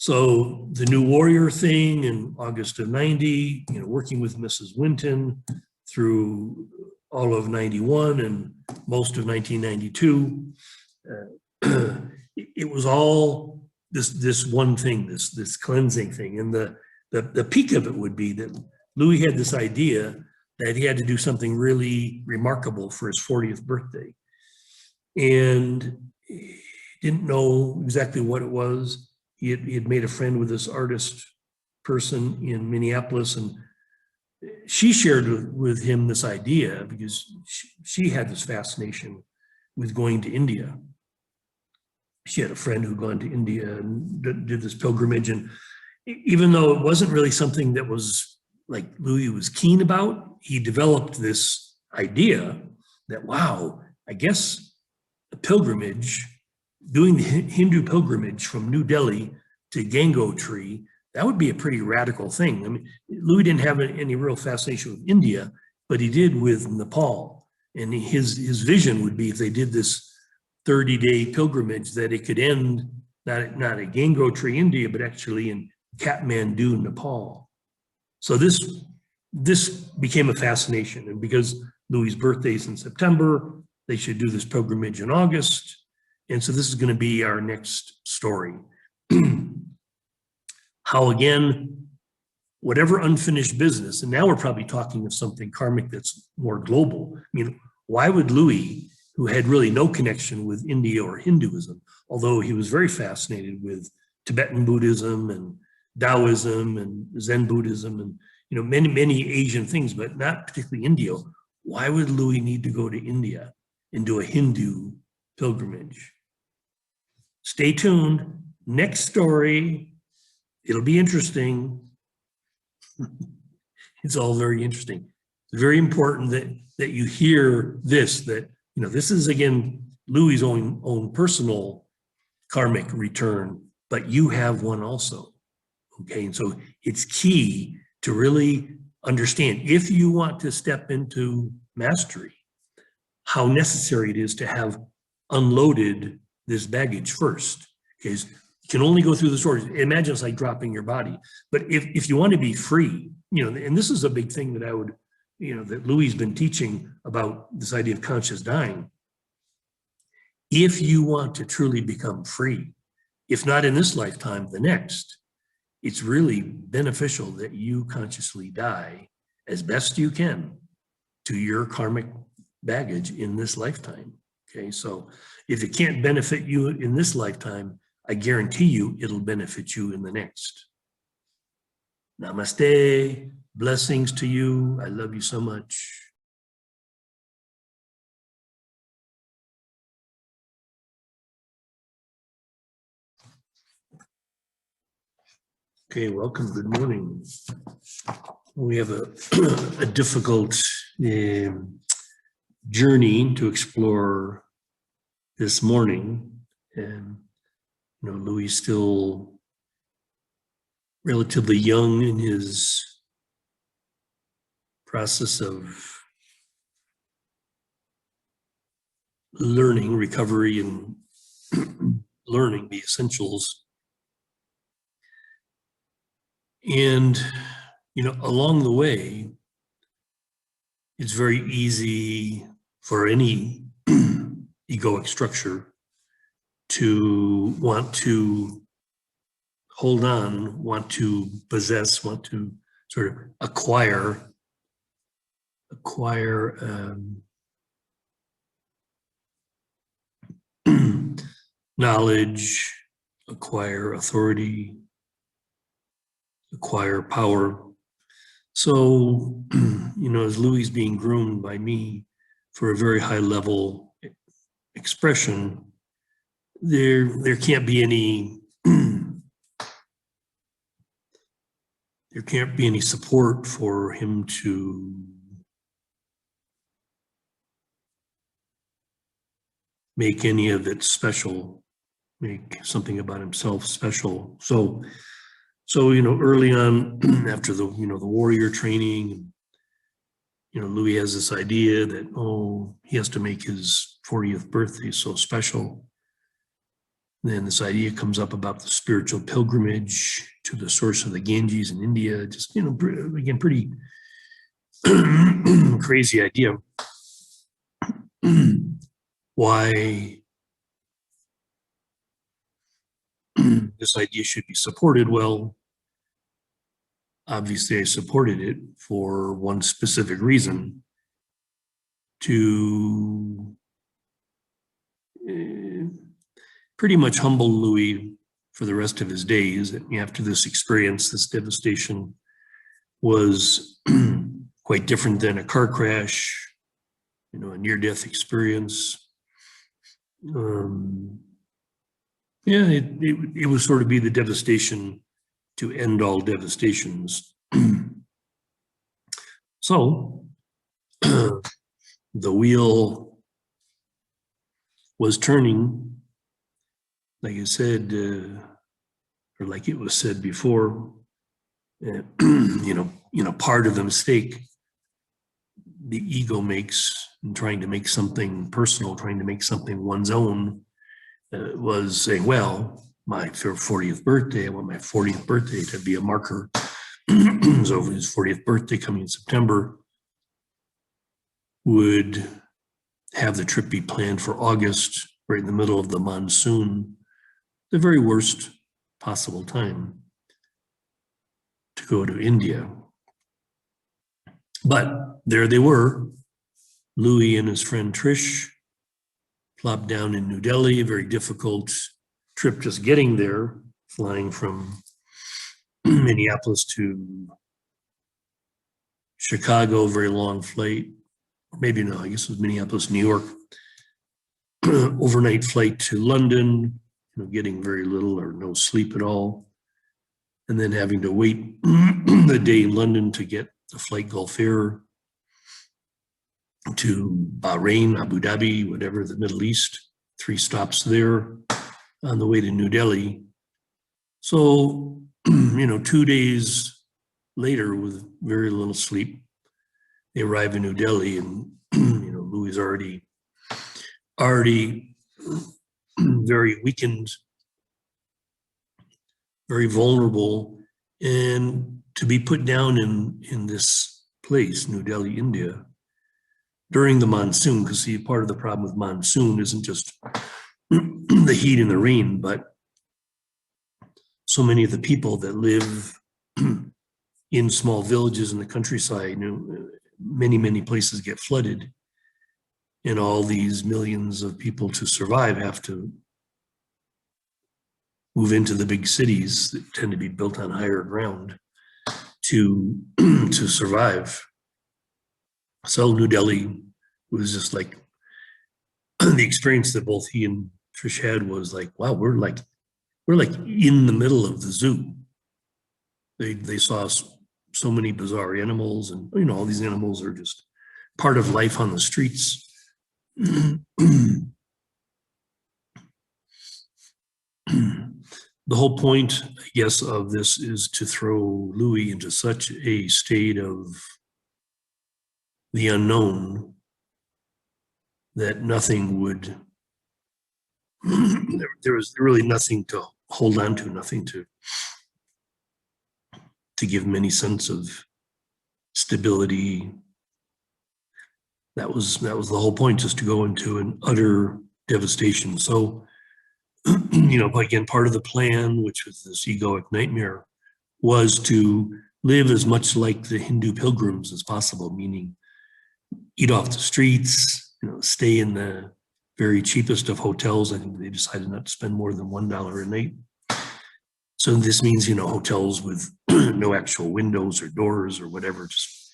So the New Warrior thing in August of 90, working with Mrs. Winton through all of 91 and most of 1992, it was all this one thing, this cleansing thing. And the peak of it would be that Louis had this idea that he had to do something really remarkable for his 40th birthday. And he didn't know exactly what it was. He had made a friend with this artist person in Minneapolis, and she shared with him this idea because she had this fascination with going to India. She had a friend who'd gone to India and did this pilgrimage. And even though it wasn't really something that was like Louis was keen about, he developed this idea that, wow, I guess a pilgrimage, doing the Hindu pilgrimage from New Delhi to Gangotri, that would be a pretty radical thing. I mean, Louis didn't have any real fascination with India, but he did with Nepal. And his vision would be if they did this 30-day pilgrimage, that it could end not at Gangotri, India, but actually in Kathmandu, Nepal. So this became a fascination. And because Louis' birthday is in September, they should do this pilgrimage in August. And so this is going to be our next story. How, again, whatever unfinished business, and now we're probably talking of something karmic that's more global. I mean, why would Louis, who had really no connection with India or Hinduism, although he was very fascinated with Tibetan Buddhism and Taoism and Zen Buddhism and many Asian things, but not particularly India, why would Louis need to go to India and do a Hindu pilgrimage? Stay tuned. Next story. It'll be interesting. It's all very interesting. It's very important that you hear this, that this is, again, Louis' own personal karmic return, but you have one also. Okay, and so it's key to really understand, if you want to step into mastery, how necessary it is to have unloaded this baggage first. Okay, you can only go through the stories. Imagine it's like dropping your body. But if you want to be free, and this is a big thing that I would, that Louis has been teaching about this idea of conscious dying. If you want to truly become free, if not in this lifetime, the next, it's really beneficial that you consciously die as best you can to your karmic baggage in this lifetime. Okay, so if it can't benefit you in this lifetime, I guarantee you it'll benefit you in the next. Namaste, blessings to you. I love you so much. Okay, welcome, good morning. We have a difficult journey to explore this morning. And Louis is still relatively young in his process of learning, recovery, and learning the essentials. And, along the way, it's very easy for any egoic structure to want to hold on, want to possess, want to sort of acquire knowledge, acquire authority, acquire power. So, as Louis is being groomed by me for a very high level expression, there can't be any there can't be any support for him to make any of it special, make something about himself special. So early on, after the the warrior training, Louis has this idea that he has to make his 40th birthday so special. Then this idea comes up about the spiritual pilgrimage to the source of the Ganges in India. Just, again, pretty crazy idea. Why this idea should be supported? Well, obviously I supported it for one specific reason, to pretty much humble Louis for the rest of his days. After this experience, this devastation was quite different than a car crash, a near-death experience. It was sort of be the devastation to end all devastations. So the wheel was turning, like I said, or like it was said before, part of the mistake the ego makes in trying to make something personal, trying to make something one's own, was saying, well, my 40th birthday, I want my 40th birthday to be a marker. So his 40th birthday coming in September, would have the trip be planned for August, right in the middle of the monsoon, the very worst possible time to go to India. But there they were, Louis and his friend Trish, plopped down in New Delhi, a very difficult trip just getting there, flying from Minneapolis to Chicago, very long flight. Maybe no, I guess it was Minneapolis, New York. Overnight flight to London, getting very little or no sleep at all. And then having to wait the day in London to get the flight Gulf Air to Bahrain, Abu Dhabi, whatever, the Middle East, 3 stops there on the way to New Delhi. So, 2 days later with very little sleep, they arrive in New Delhi, and, Louis is already very weakened, very vulnerable, and to be put down in this place, New Delhi, India, during the monsoon, because see, part of the problem with monsoon isn't just the heat and the rain, but so many of the people that live in small villages in the countryside, many places get flooded, and all these millions of people to survive have to move into the big cities that tend to be built on higher ground to survive. So New Delhi was just like, the experience that both he and Trish had was like, wow, we're like in the middle of the zoo. They saw so many bizarre animals, and all these animals are just part of life on the streets. The whole point, I guess, of this is to throw Louis into such a state of the unknown that nothing would, there was really nothing to hold on to, nothing to give him any sense of stability. That was the whole point, just to go into an utter devastation. So, again, part of the plan, which was this egoic nightmare, was to live as much like the Hindu pilgrims as possible, meaning eat off the streets, stay in the very cheapest of hotels. I think they decided not to spend more than $1 a night. So this means, hotels with no actual windows or doors or whatever. Just,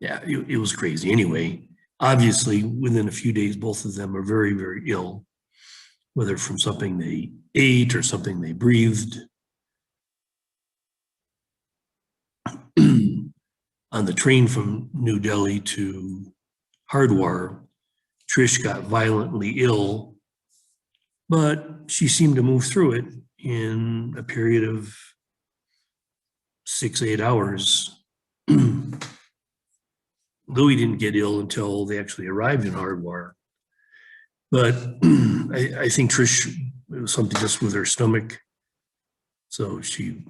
yeah, it was crazy. Anyway, obviously, within a few days, both of them are very, very ill, whether from something they ate or something they breathed. On the train from New Delhi to Hardwar, Trish got violently ill, but she seemed to move through it in a period of 6-8 hours. Louis didn't get ill until they actually arrived in Hardwar. But I think Trish, it was something just with her stomach. So she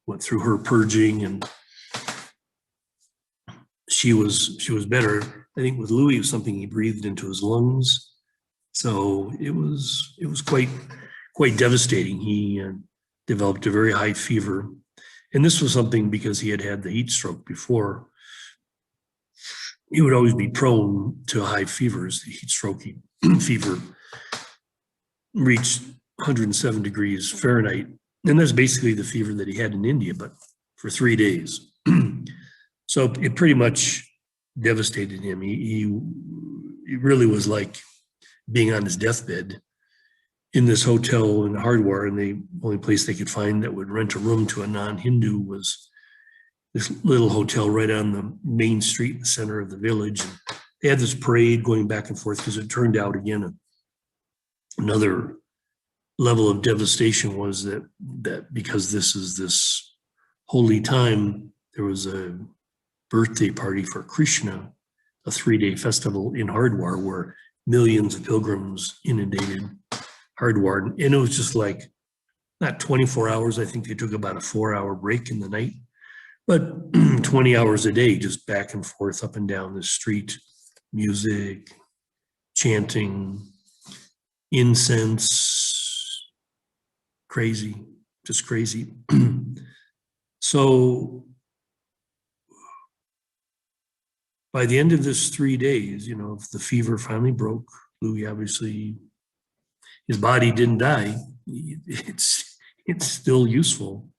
went through her purging and she was better. I think with Louis, it was something he breathed into his lungs. So it was quite devastating. He developed a very high fever. And this was something because he had had the heat stroke before. He would always be prone to high fevers. The heat stroke fever reached 107 degrees Fahrenheit. And that's basically the fever that he had in India, but for 3 days. So it pretty much devastated him. He really was like being on his deathbed in this hotel in Hardwar, and the only place they could find that would rent a room to a non-Hindu was this little hotel right on the main street in the center of the village. And they had this parade going back and forth because it turned out again, another level of devastation was that because this is this holy time, there was a birthday party for Krishna, a 3-day festival in Hardwar where millions of pilgrims inundated Hardwar. And it was just like, not 24 hours, I think they took about a 4-hour break in the night, but 20 hours a day, just back and forth up and down the street, music, chanting, incense, crazy, just crazy. So by the end of this 3 days, if the fever finally broke, Louis obviously, his body didn't die. It's still useful,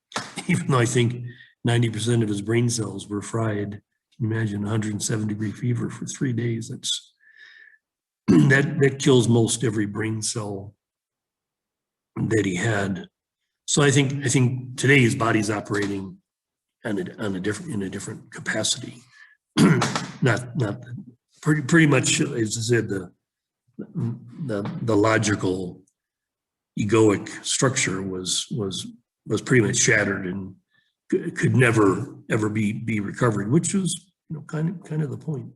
even though I think 90% of his brain cells were fried. Can you imagine 107-degree fever for 3 days? That kills most every brain cell that he had. So I think today his body's operating in a different capacity. not pretty much, as I said, the logical egoic structure was pretty much shattered and could never ever be recovered, which was kind of the point.